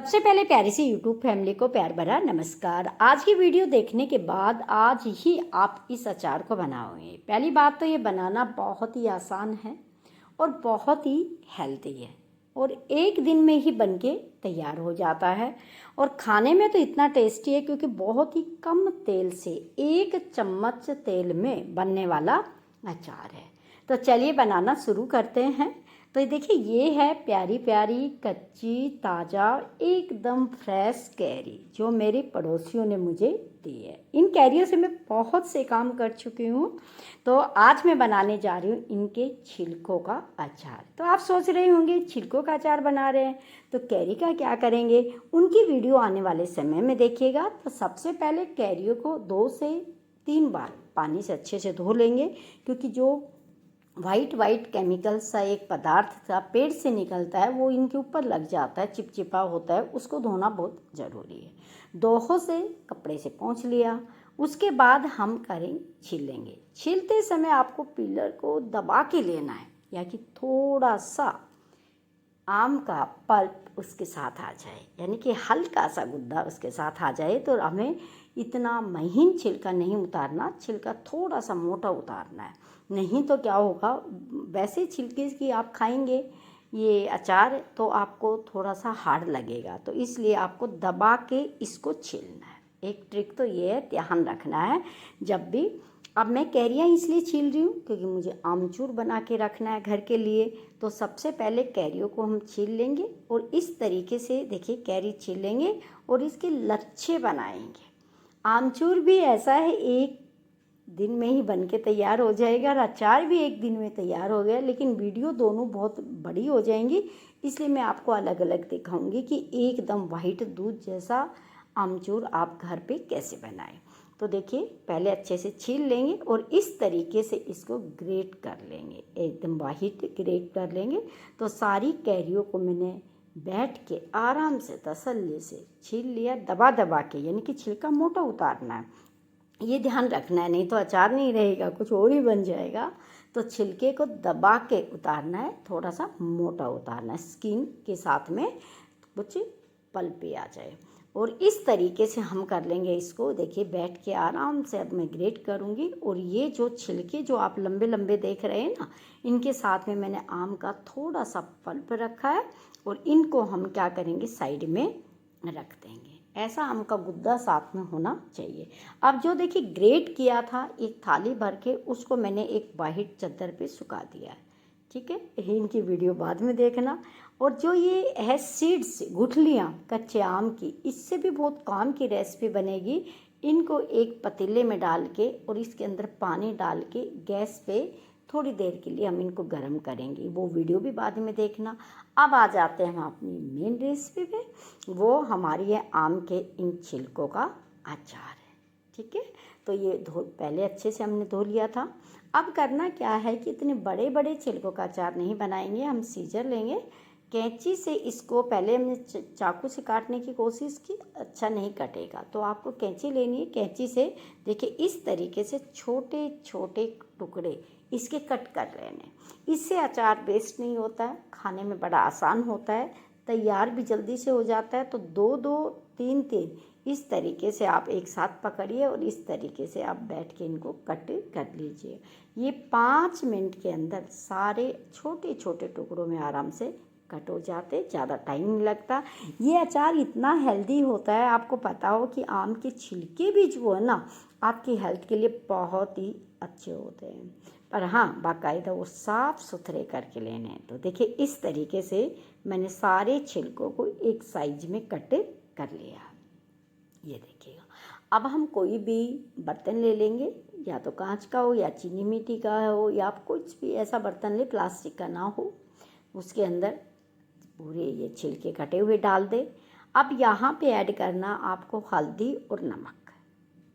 सबसे पहले प्यारी सी यूट्यूब फैमिली को प्यार भरा नमस्कार। आज की वीडियो देखने के बाद आज ही आप इस अचार को बनाओगे। पहली बात तो ये बनाना बहुत ही आसान है और बहुत ही हेल्दी है और एक दिन में ही बनके तैयार हो जाता है और खाने में तो इतना टेस्टी है क्योंकि बहुत ही कम तेल से 1 चम्मच तेल में बनने वाला अचार है। तो चलिए बनाना शुरू करते हैं। तो ये देखिए, ये है प्यारी प्यारी कच्ची ताज़ा एकदम फ्रेश कैरी जो मेरे पड़ोसियों ने मुझे दी है। इन कैरियों से मैं बहुत से काम कर चुकी हूँ। तो आज मैं बनाने जा रही हूँ इनके छिलकों का अचार। तो आप सोच रहे होंगे छिलकों का अचार बना रहे हैं तो कैरी का क्या करेंगे, उनकी वीडियो आने वाले समय में देखिएगा। तो सबसे पहले कैरियों को 2 से 3 बार पानी से अच्छे से धो लेंगे क्योंकि जो वाइट केमिकल सा एक पदार्थ सा पेड़ से निकलता है वो इनके ऊपर लग जाता है, चिपचिपा होता है, उसको धोना बहुत ज़रूरी है। दोहों से कपड़े से पोंछ लिया। उसके बाद हम छील लेंगे। छीलते समय आपको पीलर को दबा के लेना है या कि थोड़ा सा आम का पल्प उसके साथ आ जाए, यानी कि हल्का सा गुद्दा उसके साथ आ जाए। तो हमें इतना महीन छिलका नहीं उतारना, छिलका थोड़ा सा मोटा उतारना है। नहीं तो क्या होगा, वैसे छिलके की आप खाएंगे ये अचार तो आपको थोड़ा सा हार्ड लगेगा। तो इसलिए आपको दबा के इसको छीलना है। एक ट्रिक तो ये है, ध्यान रखना है जब भी। अब मैं कैरियाँ इसलिए छील रही हूँ क्योंकि मुझे आमचूर बना के रखना है घर के लिए। तो सबसे पहले कैरियों को हम छील लेंगे और इस तरीके से देखिए कैरी छील लेंगे और इसके लच्छे बनाएंगे। आमचूर भी ऐसा है, एक दिन में ही बन के तैयार हो जाएगा और अचार भी एक दिन में तैयार हो गया। लेकिन वीडियो दोनों बहुत बड़ी हो जाएंगी, इसलिए मैं आपको अलग अलग दिखाऊंगी कि एकदम वाइट दूध जैसा आमचूर आप घर पे कैसे बनाएं। तो देखिए, पहले अच्छे से छील लेंगे और इस तरीके से इसको ग्रेट कर लेंगे, एकदम वाइट ग्रेट कर लेंगे। तो सारी कैरियों को मैंने बैठ के आराम से तसल्ली से छील लिया, दबा दबा के, यानी कि छिलका मोटा उतारना है, ये ध्यान रखना है, नहीं तो अचार नहीं रहेगा, कुछ और ही बन जाएगा। तो छिलके को दबा के उतारना है, थोड़ा सा मोटा उतारना है, स्किन के साथ में कुछ पल्प पे आ जाए। और इस तरीके से हम कर लेंगे इसको। देखिए बैठ के आराम से अब मैं ग्रेट करूँगी। और ये जो छिलके जो आप लंबे लंबे देख रहे हैं ना, इनके साथ में मैंने आम का थोड़ा सा पल्प रखा है और इनको हम क्या करेंगे, साइड में रख देंगे। ऐसा आम का गुद्दा साथ में होना चाहिए। अब जो देखिए ग्रेट किया था एक थाली भर के, उसको मैंने एक वाइट चादर पे सुखा दिया है। ठीक है, इनकी वीडियो बाद में देखना। और जो ये है सीड्स, गुठलियाँ कच्चे आम की, इससे भी बहुत काम की रेसिपी बनेगी। इनको एक पतीले में डाल के और इसके अंदर पानी डाल के गैस पे थोड़ी देर के लिए हम इनको गर्म करेंगे, वो वीडियो भी बाद में देखना। अब आ जाते हैं हम अपनी मेन रेसिपी पे। वो हमारी है आम के इन छिलकों का अचार है। ठीक है, तो ये पहले अच्छे से हमने धो लिया था। अब करना क्या है कि इतने बड़े बड़े छिलकों का अचार नहीं बनाएंगे, हम सीजर लेंगे, कैंची से इसको पहले हमने चाकू से काटने की कोशिश की, अच्छा नहीं कटेगा, तो आपको कैंची लेनी है। कैंची से देखिए इस तरीके से छोटे छोटे टुकड़े इसके कट कर लेने। इससे अचार वेस्ट नहीं होता है, खाने में बड़ा आसान होता है, तैयार भी जल्दी से हो जाता है। तो 2-2, 3-3 इस तरीके से आप एक साथ पकड़िए और इस तरीके से आप बैठ के इनको कट कर लीजिए। ये 5 मिनट के अंदर सारे छोटे छोटे टुकड़ों में आराम से कट हो जाते, ज़्यादा टाइम नहीं लगता। ये अचार इतना हेल्दी होता है, आपको पता हो कि आम के छिलके भी जो है ना आपकी हेल्थ के लिए बहुत ही अच्छे होते हैं, पर हाँ बाकायदा वो साफ़ सुथरे करके लेने हैं। तो देखिए इस तरीके से मैंने सारे छिलकों को एक साइज में कट कर लिया। ये देखिएगा, अब हम कोई भी बर्तन ले लेंगे, या तो कांच का हो या चीनी मिट्टी का हो, या आप कुछ भी ऐसा बर्तन ले, प्लास्टिक का ना हो। उसके अंदर पूरे ये छिलके कटे हुए डाल दे। अब यहाँ पे ऐड करना आपको हल्दी और नमक।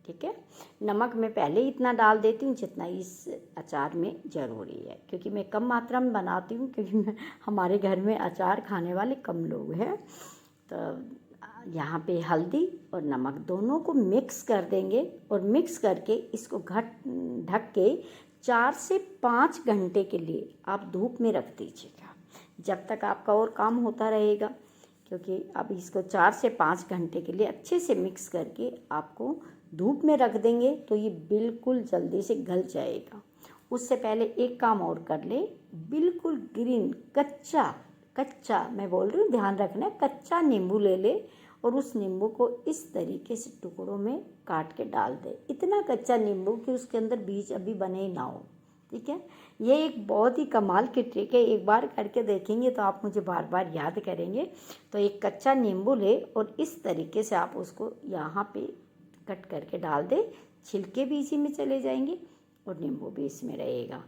ठीक है, नमक मैं पहले ही इतना डाल देती हूँ जितना इस अचार में ज़रूरी है, क्योंकि मैं कम मात्रा में बनाती हूँ, क्योंकि हमारे घर में अचार खाने वाले कम लोग हैं। तो यहाँ पे हल्दी और नमक दोनों को मिक्स कर देंगे और मिक्स करके इसको ढक के 4 से 5 घंटे के लिए आप धूप में रख दीजिएगा, जब तक आपका और काम होता रहेगा। क्योंकि अब इसको 4 से 5 घंटे के लिए अच्छे से मिक्स करके आपको धूप में रख देंगे तो ये बिल्कुल जल्दी से गल जाएगा। उससे पहले एक काम और कर ले, बिल्कुल ग्रीन कच्चा मैं बोल रही हूँ, ध्यान रखना, कच्चा नींबू ले ले और उस नींबू को इस तरीके से टुकड़ों में काट के डाल दे। इतना कच्चा नींबू कि उसके अंदर बीज अभी बने ही ना हो, ठीक है। ये एक बहुत ही कमाल की ट्रिक है, एक बार करके देखेंगे तो आप मुझे बार बार याद करेंगे। तो एक कच्चा नींबू ले और इस तरीके से आप उसको यहाँ पे कट करके डाल दे, छिलके भी इसी में चले जाएंगे और नींबू भी इसमें रहेगा।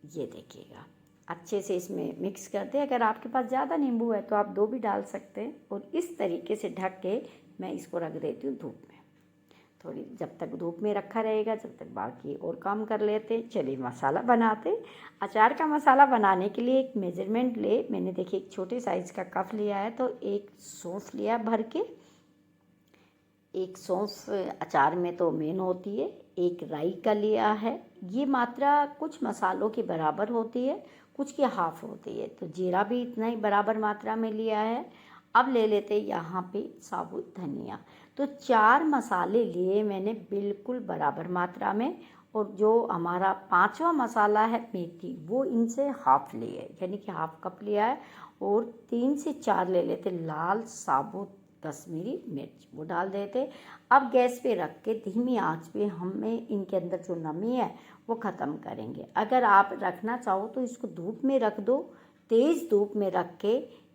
ये देखिएगा, अच्छे से इसमें मिक्स कर दे। अगर आपके पास ज़्यादा नींबू है तो आप 2 भी डाल सकते हैं। और इस तरीके से ढक के मैं इसको रख देती हूँ धूप में थोड़ी, जब तक धूप में रखा रहेगा जब तक बाकी और काम कर लेते हैं। चलिए मसाला बनाते। अचार का मसाला बनाने के लिए एक मेजरमेंट ले, मैंने देखिए एक छोटे साइज़ का कप लिया है, तो एक सौंफ लिया भर के। एक सौंफ अचार में तो मेन होती है। एक राई का लिया है, ये मात्रा कुछ मसालों की बराबर होती है, कुछ की हाफ होती है। तो जीरा भी इतना ही बराबर मात्रा में लिया है। अब ले लेते यहाँ पे साबुत धनिया। तो 4 मसाले लिए मैंने बिल्कुल बराबर मात्रा में। और जो हमारा 5वां मसाला है मेथी, वो इनसे हाफ लिए, यानी कि हाफ कप लिया है। और 3 से 4 ले लेते लाल साबुत कश्मीरी मिर्च, वो डाल देते। अब गैस पे रख के धीमी आंच पे हमें इनके अंदर जो नमी है वो ख़त्म करेंगे। अगर आप रखना चाहो तो इसको धूप में रख दो, तेज़ धूप में रख के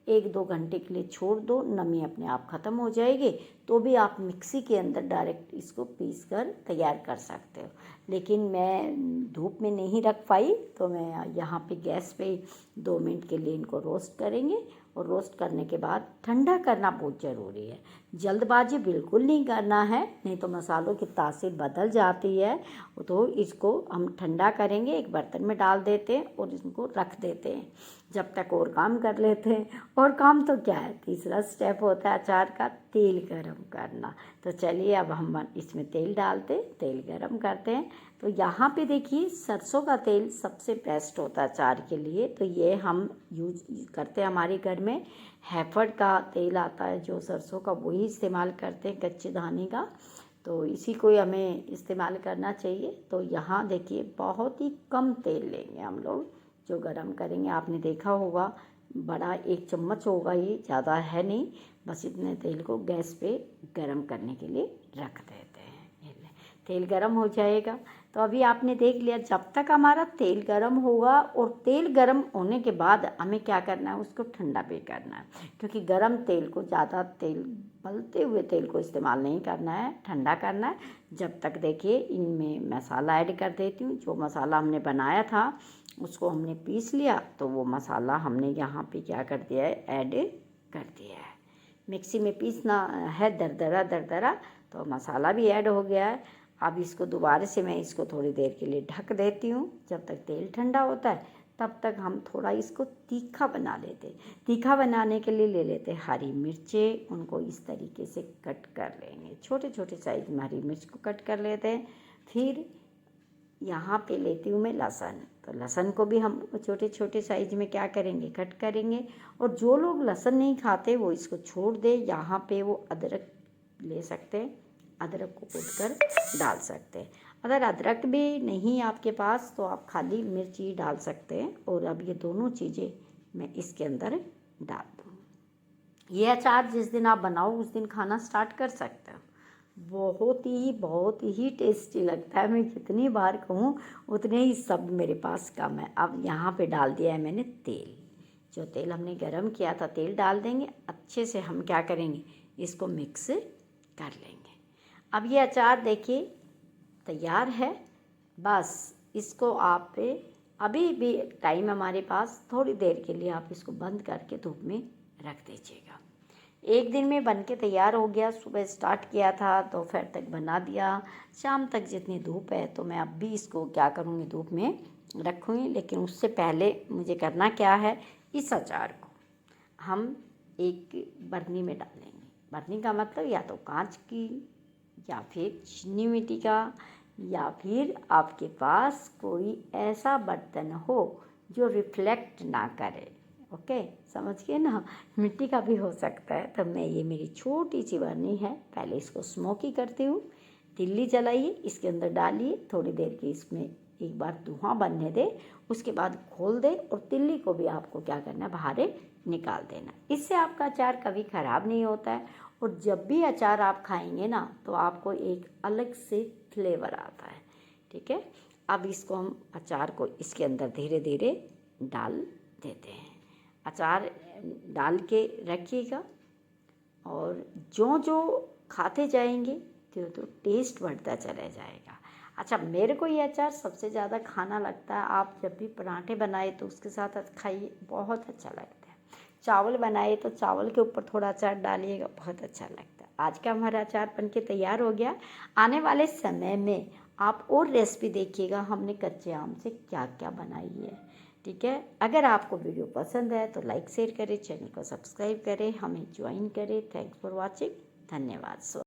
1-2 घंटे के लिए छोड़ दो, नमी अपने आप ख़त्म हो जाएगी। तो भी आप मिक्सी के अंदर डायरेक्ट इसको पीस कर तैयार कर सकते हो। लेकिन मैं धूप में नहीं रख पाई तो मैं यहाँ पे गैस पे 2 मिनट के लिए इनको रोस्ट करेंगे। और रोस्ट करने के बाद ठंडा करना बहुत ज़रूरी है, जल्दबाजी बिल्कुल नहीं करना है, नहीं तो मसालों की तासीर बदल जाती है। तो इसको हम ठंडा करेंगे, एक बर्तन में डाल देते हैं और इसको रख देते हैं जब तक और काम कर लेते हैं। और काम तो क्या है, तीसरा स्टेप होता है अचार का, तेल गरम करना। तो चलिए अब हम इसमें तेल डालते, तेल गरम करते हैं। तो यहाँ पे देखिए सरसों का तेल सबसे बेस्ट होता है अचार के लिए, तो ये हम यूज करते हैं। हमारे घर में हैफर्ड का तेल आता है जो सरसों का, वही इस्तेमाल करते हैं, कच्चे दाने का। तो इसी को हमें इस्तेमाल करना चाहिए। तो यहाँ देखिए बहुत ही कम तेल लेंगे हम लोग जो गरम करेंगे। आपने देखा होगा बड़ा 1 चम्मच होगा, ये ज़्यादा है नहीं, बस इतने तेल को गैस पे गरम करने के लिए रख देते हैं। तेल गरम हो जाएगा। तो अभी आपने देख लिया, जब तक हमारा तेल गरम होगा, और तेल गरम होने के बाद हमें क्या करना है, उसको ठंडा भी करना है। क्योंकि गरम तेल को, ज़्यादा तेल उबलते हुए तेल को इस्तेमाल नहीं करना है, ठंडा करना है। जब तक देखिए इनमें मसाला ऐड कर देती हूँ। जो मसाला हमने बनाया था उसको हमने पीस लिया, तो वो मसाला हमने यहाँ पे क्या कर दिया है, ऐड कर दिया है। मिक्सी में पीसना है दरदरा, तो मसाला भी ऐड हो गया है। अब इसको दोबारा से मैं इसको थोड़ी देर के लिए ढक देती हूँ जब तक तेल ठंडा होता है। तब तक हम थोड़ा इसको तीखा बना लेते। तीखा बनाने के लिए ले लेते हरी मिर्चें, उनको इस तरीके से कट कर लेंगे, छोटे छोटे साइज में हरी मिर्च को कट कर लेते हैं। फिर यहाँ पे लेती हूँ मैं लहसुन। तो लहसुन को भी हम छोटे छोटे साइज में क्या करेंगे, कट करेंगे। और जो लोग लहसुन नहीं खाते वो इसको छोड़ दे। यहाँ पे वो अदरक ले सकते हैं, अदरक को कूट कर डाल सकते हैं। अगर अदरक भी नहीं आपके पास तो आप खाली मिर्ची डाल सकते हैं। और अब ये दोनों चीज़ें मैं इसके अंदर डाल दूँ। ये अचार जिस दिन आप बनाओ उस दिन खाना स्टार्ट कर सकते हो। बहुत ही टेस्टी लगता है। मैं जितनी बार कहूँ उतने ही सब मेरे पास कम है। अब यहाँ पे डाल दिया है मैंने तेल। जो तेल हमने गरम किया था तेल डाल देंगे। अच्छे से हम क्या करेंगे, इसको मिक्स कर लेंगे। अब ये अचार देखिए तैयार है। बस इसको आप अभी भी टाइम हमारे पास, थोड़ी देर के लिए आप इसको बंद करके धूप में रख दीजिएगा। एक दिन में बन के तैयार हो गया। सुबह स्टार्ट किया था, दोपहर तक बना दिया, शाम तक जितनी धूप है। तो मैं अब भी इसको क्या करूँगी, धूप में रखूँगी। लेकिन उससे पहले मुझे करना क्या है, इस अचार को हम एक बर्नी में डालेंगे। बर्नी का मतलब या तो कांच की, या फिर चीनी मिट्टी का, या फिर आपके पास कोई ऐसा बर्तन हो जो रिफ्लेक्ट ना करे। ओके, समझ गए ना। मिट्टी का भी हो सकता है। तो मैं ये मेरी छोटी सी बर्नी है, पहले इसको स्मोकी करती हूँ। तिल्ली जलाइए, इसके अंदर डालिए, थोड़ी देर की इसमें एक बार धुआं बनने दे, उसके बाद खोल दे और तिल्ली को भी आपको क्या करना है, बाहर निकाल देना। इससे आपका अचार कभी ख़राब नहीं होता है और जब भी अचार आप खाएंगे ना तो आपको एक अलग से फ्लेवर आता है। ठीक है, अब इसको हम अचार को इसके अंदर धीरे धीरे डाल देते हैं। अचार डाल के रखिएगा और जो खाते जाएंगे तो टेस्ट बढ़ता चला जाएगा। अच्छा, मेरे को ये अचार सबसे ज़्यादा खाना लगता है, आप जब भी पराठे बनाए तो उसके साथ खाइए, बहुत अच्छा लगता है। चावल बनाए तो चावल के ऊपर थोड़ा अचार डालिएगा, बहुत अच्छा लगता है। आज का हमारा अचार बनके तैयार हो गया। आने वाले समय में आप और रेसिपी देखिएगा हमने कच्चे आम से क्या क्या बनाई है। ठीक है, अगर आपको वीडियो पसंद है तो लाइक शेयर करें, चैनल को सब्सक्राइब करें, हमें ज्वाइन करें। थैंक्स फॉर वॉचिंग, धन्यवाद।